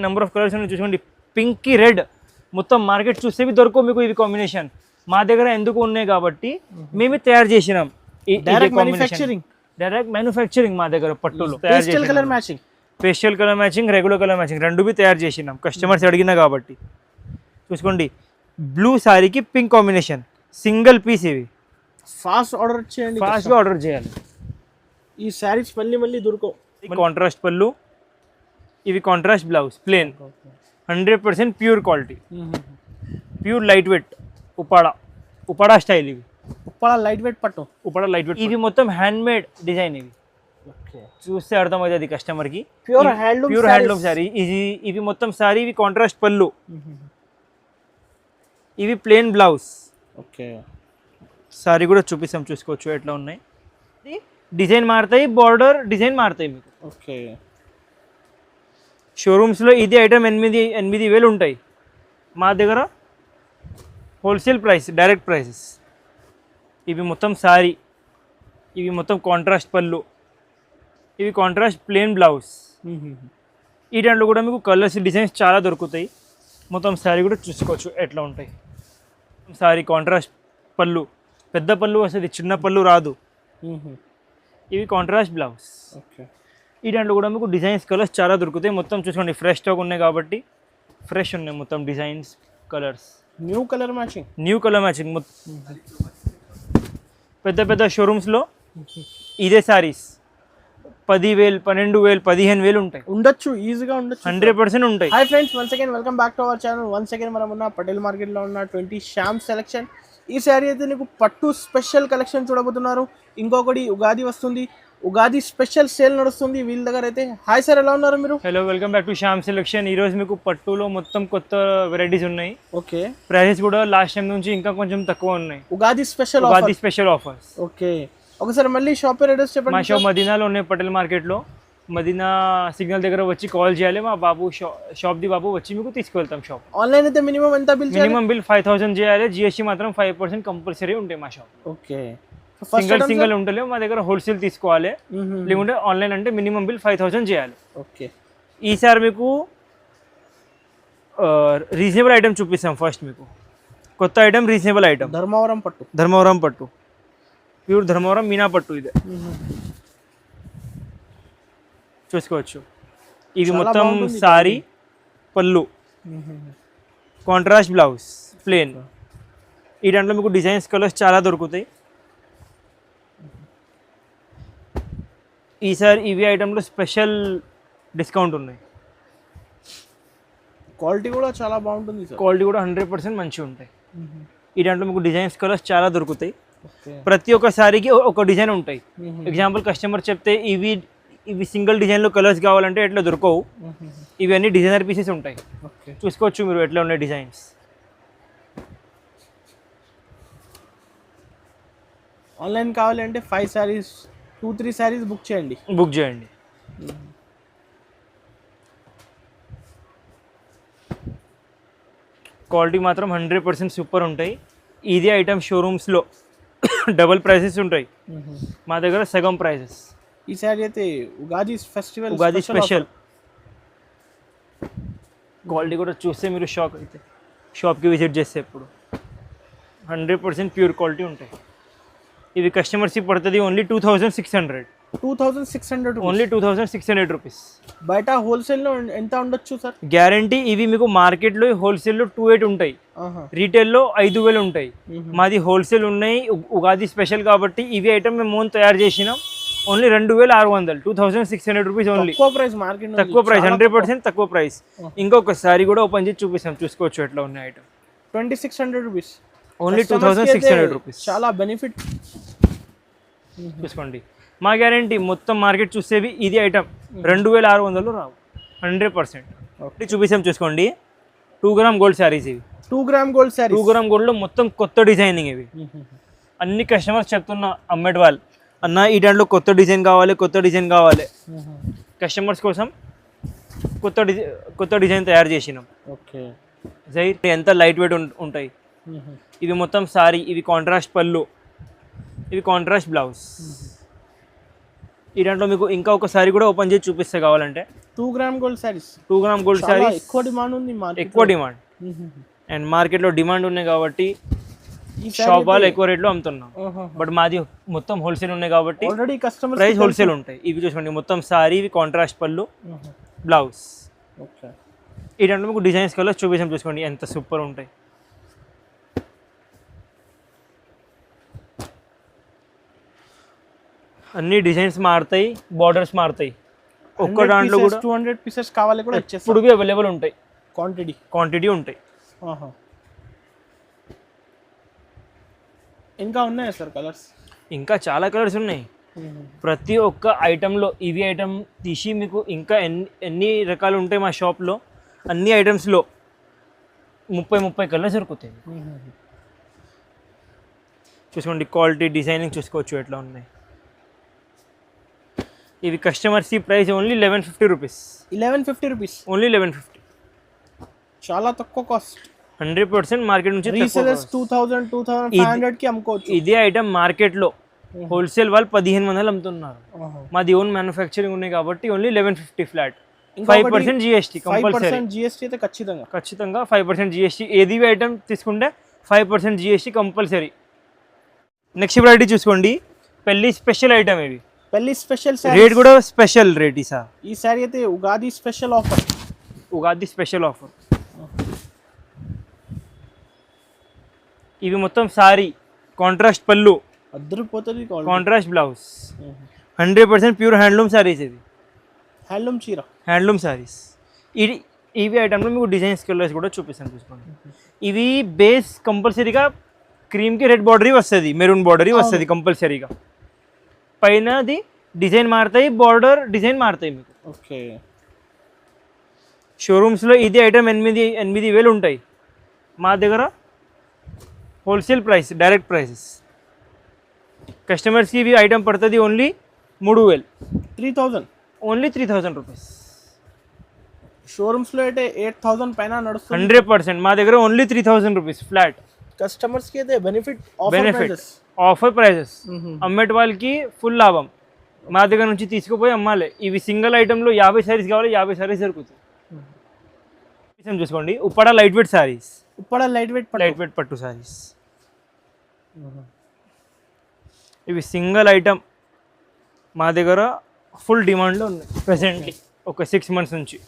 Number of colours చూసుకోండి. పింక్కి red మొత్తం మార్కెట్ చూస్తే దొరకవు మీకు ఇవి కాంబినేషన్. మా దగ్గర ఎందుకు ఉన్నాయి కాబట్టి మేమే తయారు చేసినాం. డైరెక్ట్ మ్యానుఫ్యాక్చరింగ్ మా దగ్గర పట్టులో pastel colour matching, facial colour matching, regular colour matching రెండు బి తయారు చేసినాం. కస్టమర్స్ అడిగినా కాబట్టి చూసుకోండి. బ్లూ సారీకి పింక్ కాంబినేషన్, సింగిల్ పీస్. ఇవి ఫాస్ట్ ఆర్డర్ చేయండి, ఫాస్ట్గా ఆర్డర్ చేయాలి. ఈ శారీస్ మళ్ళీ దొరకవు. కాంట్రాస్ట్ పళ్ళు, ఇవి contrast blouse plain, 100% pure quality, pure light weight Uppada style. ఇవి ఉప్పాడ లైట్ వెయిట్ పట్టు, ఉపాడా లైట్ వెయిట్. ఇవి మొత్తం హ్యాండ్ మేడ్ డిజైన్. ఇవి చూస్తే అర్థమవుతుంది కస్టమర్కి. Pure handloom sorry. ఇవి మొత్తం సారీ, ఇవి కాంట్రాస్ట్ పళ్ళు, ఇవి ప్లేన్ బ్లౌజ్. ఓకే, సారీ కూడా చూపిస్తాం, చూసుకోవచ్చు ఎట్లా ఉన్నాయి. డిజైన్ మారుతాయి, బార్డర్ డిజైన్ మారుతాయి మీకు. ఓకే, షోరూమ్స్లో ఇది ఐటమ్ 8,000 ఉంటాయి. మా దగ్గర హోల్సేల్ ప్రైస్, డైరెక్ట్ ప్రైసెస్. ఇవి మొత్తం సారీ, ఇవి మొత్తం కాంట్రాస్ట్ పళ్ళు, ఇవి కాంట్రాస్ట్ ప్లేన్ బ్లౌజ్. ఈ దాంట్లో కూడా మీకు కలర్స్ డిజైన్స్ చాలా దొరుకుతాయి. మొత్తం సారీ కూడా చూసుకోవచ్చు ఎట్లా ఉంటాయి. సారీ కాంట్రాస్ట్ పళ్ళు, పెద్ద పళ్ళు వస్తుంది, చిన్న పళ్ళు రాదు. ఇవి కాంట్రాస్ట్ బ్లౌజ్. ఓకే, ఈ దాంట్లో కూడా మీకు డిజైన్స్ కలర్స్ చాలా దొరుకుతాయి. మొత్తం చూసుకోండి, ఫ్రెష్ స్టాక్ ఉన్నాయి కాబట్టి ఫ్రెష్ ఉన్నాయి మొత్తం designs, colours. New colour matching పెద్ద షోరూమ్స్లో ఇదే సారీస్ 10,000, 12,000, 15,000 ఉంటాయి. ఈజీగా ఉండొచ్చు, 100% ఉంటాయి. Hi friends, once again welcome back to our channel. Once again మనం ఉన్న పటేల్ మార్కెట్లో ఉన్న 20 శ్యామ్ సెలెక్షన్. ఈ శారీ అయితే నీకు పట్టు స్పెషల్ కలెక్షన్ చూడబోతున్నారు. ఇంకొకటి ఉగాది వస్తుంది, ఉగాది స్పెషల్ సేల్ నడుస్తుంది వీళ్ళ దగ్గర అయితే. హాయ్ సార్, ఎలా ఉన్నారు మీరు? Hello, welcome back to Shyam selection. ఈ రోజు మీకు పట్టులో మొత్తం కొత్త వెరైటీస్ ఉన్నాయి. ఓకే, ప్రైసెస్ కూడా లాస్ట్ టైం నుంచి ఇంకా కొంచెం తక్కువ ఉన్నాయి. Ugadi special offers. ఓకే, ఒకసారి మళ్ళీ షాప్ అడ్రస్ చెప్పండి. మా షాప్ మదీనాలో ఉన్నాయి, పటేల్ మార్కెట్లో. మదీనా సిగ్నల్ దగ్గర వచ్చి కాల్ చేయాలి. మా బాబు షాప్ బాబు వచ్చి మీకు తీసుకువెళ్తాం షాప్. ఆన్లైన్ అయితే మినిమం ఎంత బిల్? మినిమం బిల్ 5,000 చేయాలి. జిఎస్టీ మాత్రం 5% కంపల్సరీ ఉంటాయి మా షాప్. ఓకే, సింగిల్ ఉంటలేవు మా దగ్గర, హోల్సేల్ తీసుకోవాలి. లేకుంటే ఆన్లైన్ అంటే మినిమం బిల్ 5,000 చేయాలి. ఓకే, ఈసారి మీకు రీజనబుల్ ఐటమ్ చూపిస్తాం. ఫస్ట్ మీకు కొత్త ఐటమ్, రీజనబుల్ ఐటమ్, ధర్మవరం పట్టు, ప్యూర్ ధర్మవరం మీనా పట్టు. ఇదే చూసుకోవచ్చు. ఇవి మొత్తం సారీ, పళ్ళు, కాంట్రాస్ట్ బ్లౌజ్ ప్లేన్. ఈ దాంట్లో మీకు డిజైన్స్, కలర్స్ చాలా దొరుకుతాయి. ఈసారి ఇవి ఐటెంలో స్పెషల్ డిస్కౌంట్ ఉన్నాయి. క్వాలిటీ కూడా చాలా బాగుంటుంది. క్వాలిటీ కూడా 100% మంచిగా ఉంటాయి. ఈ దాంట్లో మీకు డిజైన్స్, కలర్స్ చాలా దొరుకుతాయి. ప్రతి ఒక్క సారీకి ఒక డిజైన్ ఉంటాయి. ఎగ్జాంపుల్ కస్టమర్ చెప్తే ఇవి సింగిల్ డిజైన్లో కలర్స్ కావాలంటే ఎట్లా దొరకవు. ఇవి అన్ని డిజైనర్ పీసెస్ ఉంటాయి. చూసుకోవచ్చు మీరు ఎట్లా ఉన్నాయి డిజైన్స్. ఆన్లైన్ కావాలంటే 5 సారీస్ 2-3 సారీస్ బుక్ చేయండి. క్వాలిటీ మాత్రం 100% సూపర్ ఉంటాయి. ఇదే ఐటమ్ షోరూమ్స్లో డబుల్ ప్రైసెస్ ఉంటాయి. మా దగ్గర సగం ప్రైసెస్. ఈ సారీ అయితే ఉగాది స్పెషల్. క్వాలిటీ కూడా చూస్తే మీరు షాక్ అయితే, షాప్కి విజిట్ చేస్తే ఇప్పుడు 100% ప్యూర్ క్వాలిటీ ఉంటాయి. ఇవి కస్టమర్స్కి పడుతుంది ఓన్లీ 2,600. Only 2,600 rupees. బయట హోల్సేల్లో ఎంత ఉండొచ్చు సార్? గ్యారంటీ. ఇవి మీకు మార్కెట్లో హోల్సేల్లో 2,800 ఉంటాయి, రీటైల్లో 5,000 ఉంటాయి. మాది హోల్సేల్ ఉన్నాయి. ఉగాది స్పెషల్ కాబట్టి ఇవి ఐటమ్ మేము ఓన్ తయారు చేసినాం. Only 2,600, 2,600 rupees only. తక్కువ ప్రైస్, 100% తక్కువ ప్రైస్. ఇంకొక సారీ కూడా ఓపెన్ చేసి చూపిస్తాం, చూసుకోవచ్చు ఎట్లా ఉన్నాయి ఐటమ్. 2,600 రూపీస్. Only 2,600 rupees. చాలా బెనిఫిట్. చూసుకోండి, మా గ్యారంటీ. మొత్తం మార్కెట్ చూసేవి ఇది ఐటమ్ 2,600 రావు, 100%. చూపిస్తాం, చూసుకోండి. 2 గ్రామ్ గోల్డ్ శారీస్ ఇవి. 2 గ్రామ్ గోల్డ్ శారీ. 2 గ్రామ్ గోల్డ్లో మొత్తం కొత్త డిజైనింగ్ ఇవి. అన్ని కస్టమర్స్ చెప్తున్నా అమ్మేటి వాళ్ళు, అన్న ఈ దాంట్లో కొత్త డిజైన్ కావాలి. కస్టమర్స్ కోసం కొత్త డిజైన్ తయారు చేసినాం. ఓకే, ఎంత లైట్ వెయిట్ ఉంటాయి. ఇవి మొత్తం సారీ, ఇవి కాంట్రాస్ట్ పళ్ళు, ఇవి కాంట్రాస్ట్ బ్లౌజ్. ఈ దాంట్లో మీకు ఇంకా ఒక సారీ కూడా ఓపెన్ చేసి చూపిస్తే కావాలంటే. 2 gram gold saris 2 gram gold చాలా సారీస్ ఎక్కువ డిమాండ్ ఉంది మార్కెట్. ఎక్కువ డిమాండ్, అండ్ మార్కెట్లో డిమాండ్ ఉన్నాయి కాబట్టి షాప్ వాళ్ళు ఎక్కువ రేట్లో అమ్ముతున్నాం. బట్ మాది మొత్తం హోల్సేల్ ఉన్నాయి కాబట్టి ఆల్రెడీ కస్టమర్ ప్రైస్ హోల్సేల్ ఉంటాయి. ఇవి చూసుకోండి మొత్తం సారీ, ఇవి కాంట్రాస్ట్ పళ్ళు, బ్లౌజ్. ఓకే, ఈ రెండు మీకు డిజైన్స్ కలర్స్ చూపించాం, చూసుకోండి ఎంత సూపర్ ఉంటాయి. అన్ని డిజైన్స్ మారుతాయి, బార్డర్స్ మారుతాయి. ఒక్క దాంట్లో కూడా 200 పీసెస్ కావాలి కూడా వచ్చేస్తాయి. ఇప్పుడు అవైలబుల్ ఉంటాయి, క్వాంటిటీ ఉంటాయి. ఇంకా ఉన్నాయా సార్ కలర్స్? ఇంకా చాలా కలర్స్ ఉన్నాయి. ప్రతి ఒక్క ఐటెంలో ఇవి ఐటమ్ తీసి మీకు ఇంకా ఎన్ని రకాలు ఉంటాయి మా షాప్లో, అన్ని ఐటమ్స్లో 30 కలర్స్ దొరుకుతాయి. చూసుకోండి క్వాలిటీ, డిజైనింగ్ చూసుకోవచ్చు ఎట్లా ఉన్నాయి. ఇవి కస్టమర్స్కి price only 1150 rupees. 1150 rupees only 1150. చాలా తక్కువ కాస్ట్. 100% మార్కెట్ నుంచి రీసెలర్స్ 2000 2500 కి అమ్ముకోవచ్చు. ఇదే ఐటమ్ మార్కెట్లో హోల్సేల్ వాళ్ళు 1500 అమ్ముతున్నారు. మాది ఓన్ మ్యానుఫ్యాక్చరింగ్ ఉన్నాయి కాబట్టి only 1150 flat. 5% GST compulsory. 5% GST అయితే ఖచ్చితంగా 5% GST. ఏది ఐటమ్ తీసుకుంటే 5% GST కంపల్సరీ. నెక్స్ట్ వెరైటీ చూసుకోండి, పెళ్లి స్పెషల్ ఐటమ్. ఇవి పెళ్లి స్పెషల్ రేట్ కూడా స్పెషల్ రేట్. ఈ సారీ అయితే ఉగాది స్పెషల్ ఆఫర్. ఇవి మొత్తం సారీ, కాంట్రాస్ట్ పళ్ళు, అద్దరిపోతుంది, contrast blouse, 100% pure handloom saris. ఇది హ్యాండ్లూమ్ చీర, హ్యాండ్లూమ్ సారీస్. ఇవి ఐటమ్లో మీకు డిజైన్స్ కలర్స్ కూడా చూపిస్తాను, చూసుకోండి. ఇవి బేస్ కంపల్సరీగా క్రీమ్కి రెడ్ బార్డరీ వస్తుంది, మెరూన్ బార్డరీ వస్తుంది కంపల్సరీగా. పైనది డిజైన్ మారుతాయి, బార్డర్ డిజైన్ మారుతాయి మీకు. ఓకే, షోరూమ్స్లో ఇది ఐటమ్ 8,000 ఉంటాయి. మా దగ్గర హోల్సేల్ ప్రైస్, డైరెక్ట్ ప్రైసెస్. కస్టమర్స్కి ఇవి ఐటమ్ పడుతుంది ఓన్లీ 3,000. 3000, only 3000 rupees. షోరూమ్స్లో అయితే 8000 పైన నడుస్తుంది. 100% మా దగ్గర ఓన్లీ 3000 రూపీస్ ఫ్లాట్. కస్టమర్స్కి అయితే బెనిఫిట్ ఆఫర్ ప్రైజెస్. అమ్మేటి వాళ్ళకి ఫుల్ లాభం. మా దగ్గర నుంచి తీసుకుపోయి అమ్మాలి. ఇవి సింగిల్ ఐటెంలో 50 సారీస్ కావాలి, 50 సారీస్ దొరుకుతాయి. చూసుకోండి, Uppada light weight saris, light weight పట్టు సారీస్. ఇవి సింగిల్ ఐటమ్ మా దగ్గర ఫుల్ డిమాండ్లో ఉన్నాయి ప్రెసెంట్లీ. ఒక 6 months నుంచి.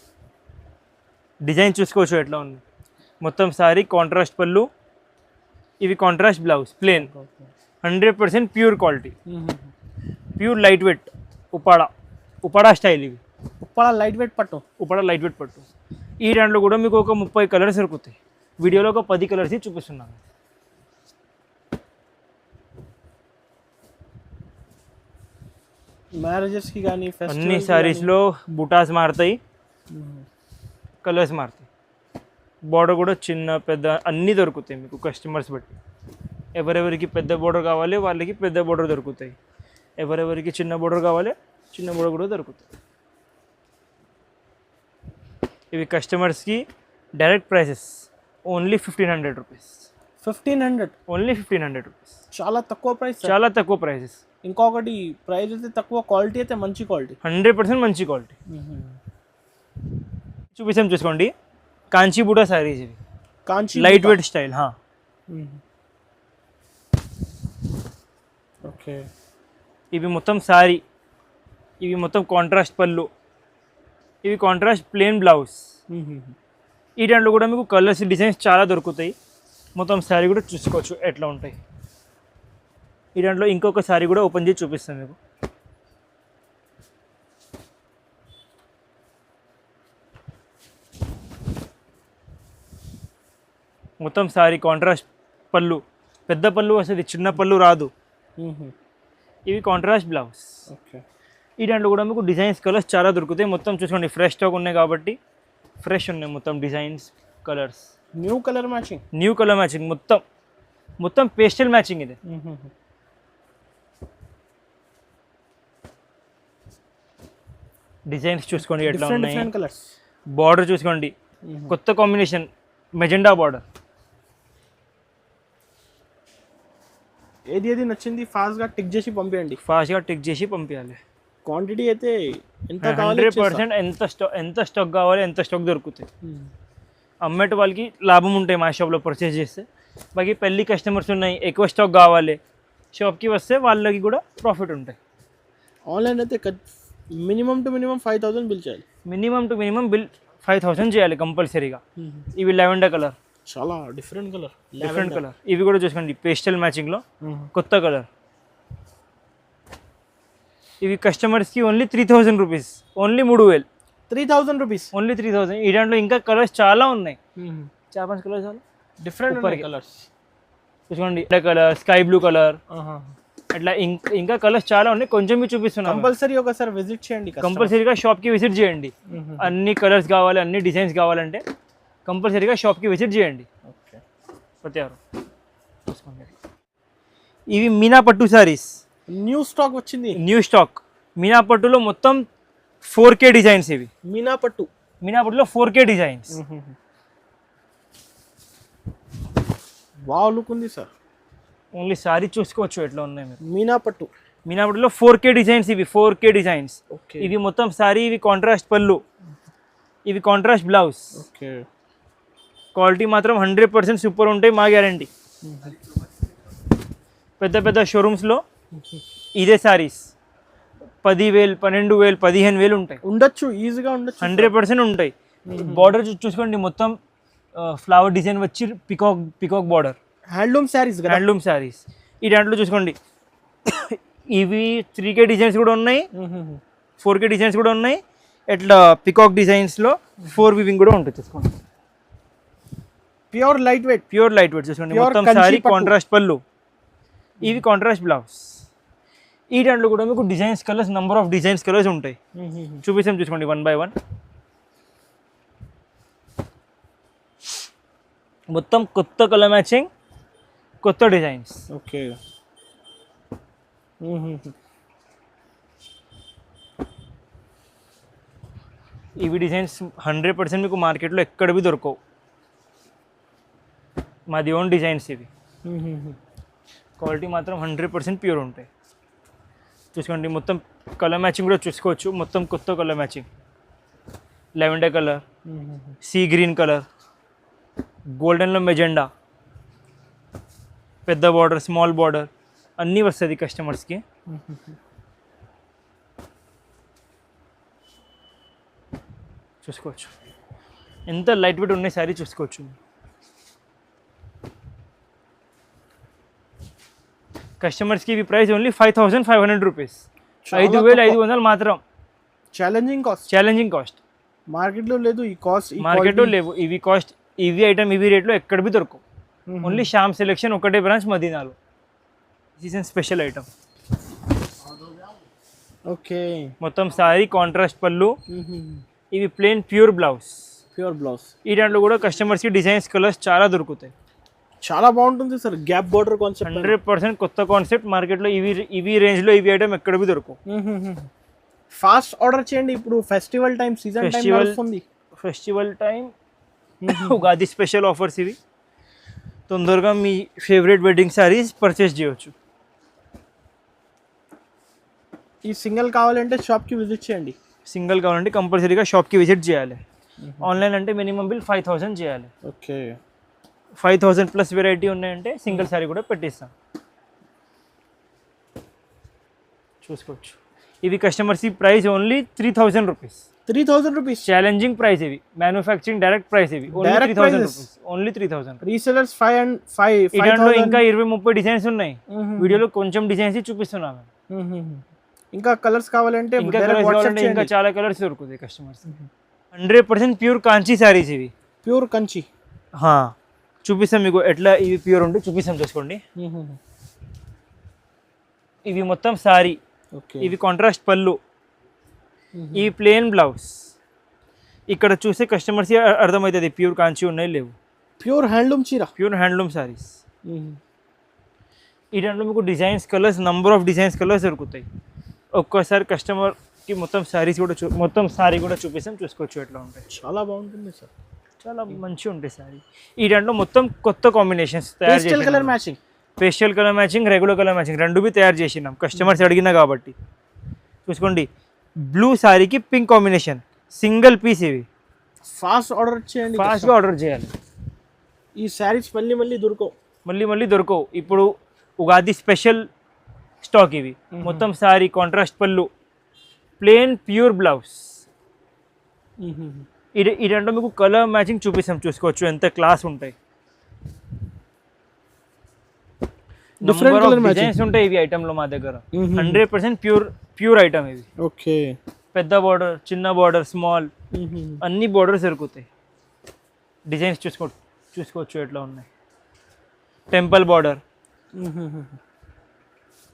డిజైన్ చూసుకోవచ్చు ఎట్లా ఉంది. మొత్తం సారీ కాంట్రాస్ట్ పళ్ళు, ఇవి contrast blouse, plain. 100% pure quality, pure light weight Uppada style. ఇవి ఉప్పాడ లైట్ వెయిట్ పట్టు. ఈ దాంట్లో కూడా మీకు ఒక 30 కలర్స్ దొరుకుతాయి. వీడియోలో ఒక 10 కలర్స్ చూపిస్తున్నాను. మ్యారేజెస్కి కానీ అన్ని సారీస్లో బుటాస్ మారుతాయి, కలర్స్ మారుతాయి. బార్డర్ కూడా చిన్న పెద్ద అన్నీ దొరుకుతాయి మీకు కస్టమర్స్ బట్టి. ఎవరెవరికి పెద్ద బార్డర్ కావాలి వాళ్ళకి పెద్ద బార్డర్ దొరుకుతాయి, ఎవరెవరికి చిన్న బార్డర్ కావాలి చిన్న బార్డర్ కూడా దొరుకుతాయి. ఇవి కస్టమర్స్కి direct prices only 1500 rupees. 1500, only 1500 rupees. చాలా తక్కువ ప్రైసెస్. ఇంకొకటి ప్రైస్ అయితే తక్కువ, క్వాలిటీ అయితే మంచి క్వాలిటీ, 100% మంచి క్వాలిటీ. చూపిస్తాం, చూసుకోండి. కాంచీబూటా సారీస్. ఇవి లైట్ వెయిట్ స్టైల్. ఓకే, ఇవి మొత్తం సారీ, ఇవి మొత్తం కాంట్రాస్ట్ పళ్ళు, ఇవి కాంట్రాస్ట్ ప్లేన్ బ్లౌజ్. ఈ దాంట్లో కూడా మీకు కలర్స్, డిజైన్స్ చాలా దొరుకుతాయి. మొత్తం సారీ కూడా చూసుకోవచ్చు ఎట్లా ఉంటాయి. ఈ దాంట్లో ఇంకొక సారీ కూడా ఓపెన్ చేసి చూపిస్తాను మీకు. మొత్తం సారీ కాంట్రాస్ట్ పళ్ళు, పెద్ద పళ్ళు వస్తుంది, చిన్న పళ్ళు రాదు. ఇవి కాంట్రాస్ట్ బ్లౌజ్. ఓకే, ఈ దాంట్లో కూడా మీకు డిజైన్స్, కలర్స్ చాలా దొరుకుతాయి. మొత్తం చూసుకోండి, ఫ్రెష్ స్టాక్ ఉన్నాయి కాబట్టి ఫ్రెష్ ఉన్నాయి మొత్తం designs, colours. New colour matching మొత్తం పేస్టల్ మ్యాచింగ్. ఇది డిజైన్స్ చూసుకోండి ఎట్లా ఉన్నాయి. బార్డర్ చూసుకోండి, కొత్త కాంబినేషన్, మెజెండా బార్డర్. ఏది నచ్చింది ఫాస్ట్గా టిక్ చేసి పంపించాలి. క్వాంటిటీ అయితే ఎంత కావాలి 100% ఎంత స్టాక్ కావాలి ఎంత స్టాక్ దొరుకుతాయి. అమ్మేట వాళ్ళకి లాభం ఉంటాయి మా షాప్లో పర్చేస్ చేస్తే. బాకీ పెళ్ళి కస్టమర్స్ ఉన్నాయి, ఎక్కువ స్టాక్ కావాలి, షాప్కి వస్తే వాళ్ళకి కూడా ప్రాఫిట్ ఉంటాయి. ఆన్లైన్ అయితే మినిమం టు మినిమం 5,000 బిల్ చేయాలి. మినిమం టు మినిమం బిల్ 5,000 చేయాలి కంపల్సరీగా. ఇవి లెవెండర్ కలర్, చాలా డిఫరెంట్ కలర్. ఇవి కూడా చూసుకోండి పేస్టల్ మ్యాచింగ్లో కొత్త కలర్. ఇవి కస్టమర్స్కి only 3,000 rupees, only 3,000. 3,000 rupees, only 3,000. ఈ దాంట్లో ఇంకా కలర్స్ చాలా ఉన్నాయి, 4-5 కలర్స్ చాలా డిఫరెంట్ కలర్స్ చూసుకోండి. కలర్, స్కై బ్లూ కలర్, అట్లా ఇంకా కలర్స్ చాలా ఉన్నాయి. కొంచెం మీరు చూపిస్తున్నాను, కంపల్సరీ ఒకసారి విజిట్ చేయండి, కంపల్సరీగా షాప్కి విజిట్ చేయండి. అన్ని కలర్స్ కావాలి, అన్ని డిజైన్స్ కావాలంటే కంపల్సరీగా షాప్కి విజిట్ చేయండి. ఓకే, ప్రతి వారు చూసుకోండి. ఇవి మీనా పట్టు సారీస్, న్యూ స్టాక్ వచ్చింది. న్యూ స్టాక్ మీనా పట్టులో మొత్తం 4K డిజైన్స్. ఇవి మీనా పట్టులో 4K డిజైన్స్. వావ్, లుక్ ఉంది సార్. ఓన్లీ సారీ చూసుకోవచ్చు ఎట్లా ఉన్నాయి మీరు. మీనా పట్టులో 4K డిజైన్స్. ఇవి 4K డిజైన్స్. ఓకే, ఇవి మొత్తం సారీ. ఇవి కాంట్రాస్ట్ పళ్ళు, ఇవి కాంట్రాస్ట్ బ్లౌజ్. ఓకే, క్వాలిటీ మాత్రం 100% సూపర్ ఉంటాయి, మా గ్యారంటీ. పెద్ద పెద్ద షోరూమ్స్లో ఇదే సారీస్ 10,000, 12,000, 15,000 ఉంటాయి. ఉండొచ్చు, ఈజీగా ఉండొచ్చు, 100% ఉంటాయి. బార్డర్ చూసుకోండి, మొత్తం ఫ్లవర్ డిజైన్ వచ్చి పికాక్ బార్డర్. హ్యాండ్లూమ్ శారీస్. ఈ దాంట్లో చూసుకోండి, ఇవి 3K డిజైన్స్ కూడా ఉన్నాయి, 4K డిజైన్స్ కూడా ఉన్నాయి. ఇట్లా పికాక్ డిజైన్స్లో 4 వీవింగ్ కూడా ఉంటుంది. చూసుకోండి, ప్యూర్ లైట్ వెయిట్ చూసుకోండి. మొత్తం సారీ కాంట్రాస్ట్ పళ్ళు, ఇవి కాంట్రాస్ట్ బ్లౌజ్. ఈ దాంట్లో కూడా మీకు designs colours, number of designs colours ఉంటాయి. చూపిస్తాం, చూసుకోండి 1 by 1. మొత్తం కొత్త కలర్ మ్యాచింగ్, కొత్త డిజైన్స్. ఓకే, ఇవి డిజైన్స్ 100% మీకు మార్కెట్లో ఎక్కడ బి దొరకవు, మాది ఓన్ డిజైన్స్. ఇవి క్వాలిటీ మాత్రం 100% ప్యూర్ ఉంటాయి. చూసుకోండి, మొత్తం కలర్ మ్యాచింగ్ కూడా చూసుకోవచ్చు. మొత్తం కొత్త colour matching, lavender colour, sea green colour, గోల్డెన్లో మెజెండా, పెద్ద బార్డర్, స్మాల్ బార్డర్ అన్నీ వస్తుంది కస్టమర్స్కి. చూసుకోవచ్చు ఎంత లైట్ వెయిట్ ఉన్నాయి సారీ చూసుకోవచ్చు. కస్టమర్స్కి ఇవి ప్రైస్ ఓన్లీ 5,500 రూపీస్, 5,500 మాత్రం. ఛాలెంజింగ్ కాస్ట్, మార్కెట్లో లేదు ఈ కాస్ట్, మార్కెట్లో లేవు ఇవి కాస్ట్. ఇవి ఐటమ్ ఇవి రేట్లో ఎక్కడ బి దొరకవు. ఓన్లీ శ్యామ్ సెలెక్షన్ ఒకటే బ్రాంచ్ మదీనాలో. Season special item. ఓకే, మొత్తం సారీ కాంట్రాస్ట్ పళ్ళు, ఇవి ప్లెయిన్ ప్యూర్ బ్లౌజ్. ఈ దాంట్లో కూడా కస్టమర్స్కి డిజైన్స్ కలర్స్ చాలా దొరుకుతాయి. చాలా బాగుంటుంది సార్, గ్యాప్ బార్డర్ కాన్సెప్ట్. 100% కొత్త కాన్సెప్ట్. మార్కెట్లో ఇవి రేంజ్లో ఇవి ఐటమ్ ఎక్కడ బి దొరకవు. ఫాస్ట్ ఆర్డర్ చేయండి, ఇప్పుడు ఫెస్టివల్ టైం, సీజన్ టైం వస్తుంది. Festival time, Ugadi special offers ఇవి. తొందరగా మీ ఫేవరెట్ వెడ్డింగ్ సారీస్ పర్చేస్ చేయవచ్చు. ఈ సింగిల్ కావాలంటే షాప్కి విజిట్ చేయండి. సింగిల్ కావాలంటే కంపల్సరీగా షాప్కి విజిట్ చేయాలి. ఆన్లైన్ అంటే మినిమం బిల్ 5,000 చేయాలి. ఓకే, 5,000 ప్లస్ వెరైటీ ఉన్నాయంటే సింగిల్ సారీ కూడా పెట్టిస్తాం. చూసుకోవచ్చు. ఇవి customers price only 3,000 rupees. Challenging price. ఇవి మ్యానుఫ్యాక్చరింగ్ డైరెక్ట్ ప్రైస్. ఇవి ఓన్లీ 3,000 రూపీస్. ఓన్లీ 3,000. రీసెలర్స్ 5 దాంట్లో ఇంకా 20-30 డిజైన్స్ ఉన్నాయి. వీడియోలో కొంచెం డిజైన్స్ చూపిస్తున్నాను. ఇంకా కలర్స్ కావాలంటే ఇంకా చాలా కలర్స్ దొరుకుతాయి కస్టమర్స్. 100% ప్యూర్ కాంచీ సారీస్. ఇవి ప్యూర్ కంచి. చూపిస్తాం మీకు ఎట్లా ఇవి ప్యూర్ ఉంటే చూపిస్తాం. చూసుకోండి, ఇవి మొత్తం సారీ. ఇవి కాంట్రాస్ట్ పళ్ళు, ఇవి ప్లెయిన్ బ్లౌజ్. ఇక్కడ చూస్తే కస్టమర్స్కి అర్థమవుతుంది ప్యూర్ కాంచి ఉన్నాయి లేవు. Pure handloom saris. ఈ దాంట్లో మీకు designs colours, number of designs colours దొరుకుతాయి. ఒక్కోసారి కస్టమర్కి మొత్తం సారీస్ కూడా మొత్తం సారీ కూడా చూపిస్తాం. చూసుకోవచ్చు ఎట్లా ఉంటాయి. చాలా బాగుంటుంది సార్, చాలా మంచిగా ఉంటాయి సారీ. ఈ దాంట్లో మొత్తం కొత్త కాంబినేషన్స్ తయారు చేసి, pastel colour matching, regular colour matching రెండు తయారు చేసినాం. కస్టమర్స్ అడిగినా కాబట్టి చూసుకోండి బ్లూ శారీకి పింక్ కాంబినేషన్, సింగిల్ పీస్ ఇవి. ఫాస్ట్ ఆర్డర్ చేయండి, ఫాస్ట్గా ఆర్డర్ చేయాలి. ఈ శారీస్ మళ్ళీ మళ్ళీ దొరకవు. మళ్ళీ దొరకవు. ఇప్పుడు ఉగాది స్పెషల్ స్టాక్ ఇవి. మొత్తం శారీ కాంట్రాస్ట్ పళ్ళు, ప్లేన్ ప్యూర్ బ్లౌజ్. ఇదంటే మీకు కలర్ మ్యాచింగ్ చూపిస్తాం, చూసుకోవచ్చు ఎంత క్లాస్ ఉంటాయి. డిఫరెంట్ కలర్ డిజైన్స్ ఉంటాయి ఇవి ఐటమ్ లో మా దగ్గర. 100% ప్యూర్ ఐటమ్ ఇవి. ఓకే, పెద్ద బార్డర్, చిన్న బార్డర్, స్మాల్ అన్ని బార్డర్స్ దొరుకుతాయి. డిజైన్స్ చూసుకోవచ్చు ఎట్లా ఉన్నాయి. టెంపుల్ బార్డర్,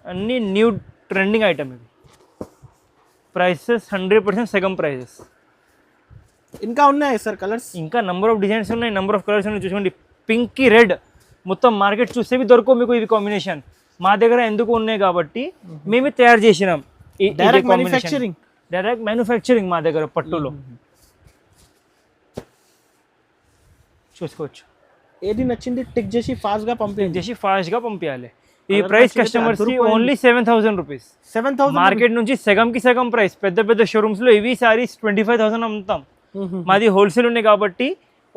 అన్ని న్యూ ట్రెండింగ్ ఐటమ్ ఇవి. ప్రైసెస్ 100% సగం ప్రైసెస్. ఇంకా ఉన్నాయి సార్ కలర్స్? ఇంకా నంబర్ ఆఫ్ డిజైన్స్ ఉన్నాయి, నంబర్ ఆఫ్ కలర్స్ ఉన్నాయి. చూసుకోండి పింక్ కి రెడ్, మొత్తం మార్కెట్ చూస్తే దొరకవు మీకు ఇవి కాంబినేషన్. మా దగ్గర ఎందుకు ఉన్నాయి కాబట్టి మేమే తయారు చేసినాం. డైరెక్ట్ మ్యానుఫ్యాక్చరింగ్ మా దగ్గర పట్టులో. చూసుకోవచ్చు. ఏది నచ్చింది టిక్ చేసి ఫాస్ట్గా పంపించాలి. ఈ ప్రైస్ కస్టమర్స్ కి ఓన్లీ 7,000 రూపీస్. 7,000 మార్కెట్ నుంచి సగంకి సగం ప్రైస్. పెద్ద షోరూమ్స్ లో ఇవి సారీస్ 25,000 అమ్ముతాం. మాది హోల్సేల్ ఉన్నాయి కాబట్టి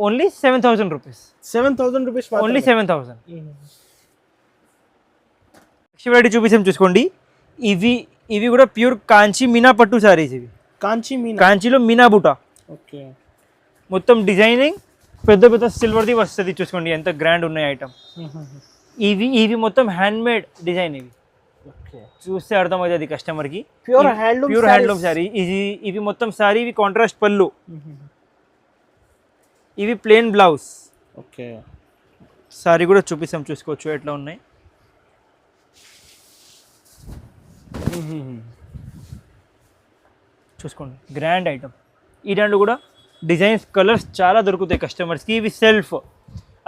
only 7,000 rupees. 7,000 rupees, only 7,000. Next చూపిస్తాం, చూసుకోండి. ఇవి కూడా ప్యూర్ కాంచీ మీనా పట్టు సారీస్. ఇవి కాంచీలో మీనా బూటా. ఓకే, మొత్తం డిజైనింగ్ పెద్ద సిల్వర్ది వస్తుంది. చూసుకోండి ఎంత గ్రాండ్ ఉన్నాయి ఐటమ్. ఇవి మొత్తం హ్యాండ్ మేడ్ డిజైన్. ఇవి చూస్తే అర్థమవుతుంది కస్టమర్కి. Pure handloom sorry. ఇవి మొత్తం సారీ. ఇవి కాంట్రాస్ట్ పళ్ళు, ఇవి ప్లేన్ బ్లౌజ్. ఓకే, సారీ కూడా చూపిస్తాం, చూసుకోవచ్చు ఎట్లా ఉన్నాయి. చూసుకోండి గ్రాండ్ ఐటమ్. ఈ దాంట్లో కూడా డిజైన్స్, కలర్స్ చాలా దొరుకుతాయి కస్టమర్స్కి. ఇవి సెల్ఫ్.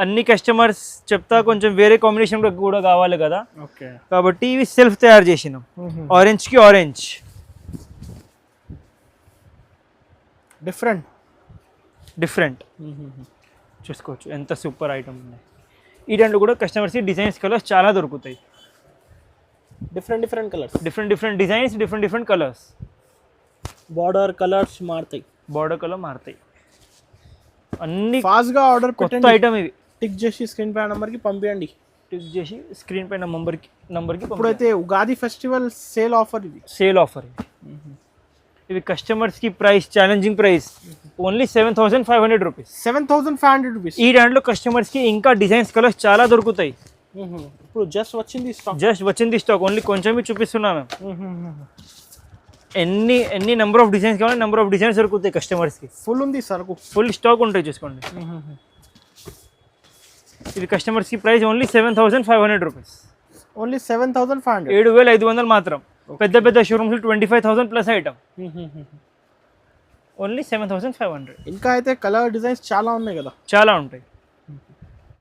అన్ని కస్టమర్స్ చెప్తా కొంచెం వేరే కాంబినేషన్ కూడా కావాలి కదా, ఓకే, కాబట్టి ఇవి సెల్ఫ్ తయారు చేసినాం. ఆరెంజ్కి ఆరెంజ్, డిఫరెంట్. చూసుకోవచ్చు ఎంత సూపర్ ఐటమ్ ఉన్నాయి. ఈ దాంట్లో కూడా కస్టమర్స్కి డిజైన్స్, కలర్స్ చాలా దొరుకుతాయి. Different colours, different designs, different colours. Border colours మారుతాయి. అన్ని ఫాస్ట్గా ఆర్డర్ కొత్త ఐటమ్. ఇవి టిక్ చేసి స్క్రీన్ పై నంబర్కి పంపించండి. నంబర్కి ఇప్పుడైతే ఉగాది ఫెస్టివల్ సేల్ ఆఫర్ ఇవి కస్టమర్స్కి price challenging price only 7,500 rupees. 7,500 rupees. ఈ దాంట్లో కస్టమర్స్కి ఇంకా డిజైన్స్, కలర్స్ చాలా దొరుకుతాయి. ఇప్పుడు జస్ట్ వచ్చింది స్టాక్. ఓన్లీ కొంచెమే చూపిస్తున్నాను. ఎన్ని నెంబర్ ఆఫ్ డిజైన్స్ కావాలి, నెంబర్ ఆఫ్ డిజైన్స్ దొరుకుతాయి కస్టమర్స్కి. ఫుల్ ఉంది సరుకు, ఫుల్ స్టాక్ ఉంటాయి. చూసుకోండి. ఇది కస్టమర్స్కి ప్రైస్ ఓన్లీ 7,500 రూపీస్. ఓన్లీ 7,500. 7,500 మాత్రం. పెద్ద షోరూమ్స్ 25,000 ప్లస్ ఐటమ్. ఓన్లీ 7,500. ఇంకా అయితే కలర్ డిజైన్స్ చాలా ఉన్నాయి కదా. చాలా ఉంటాయి.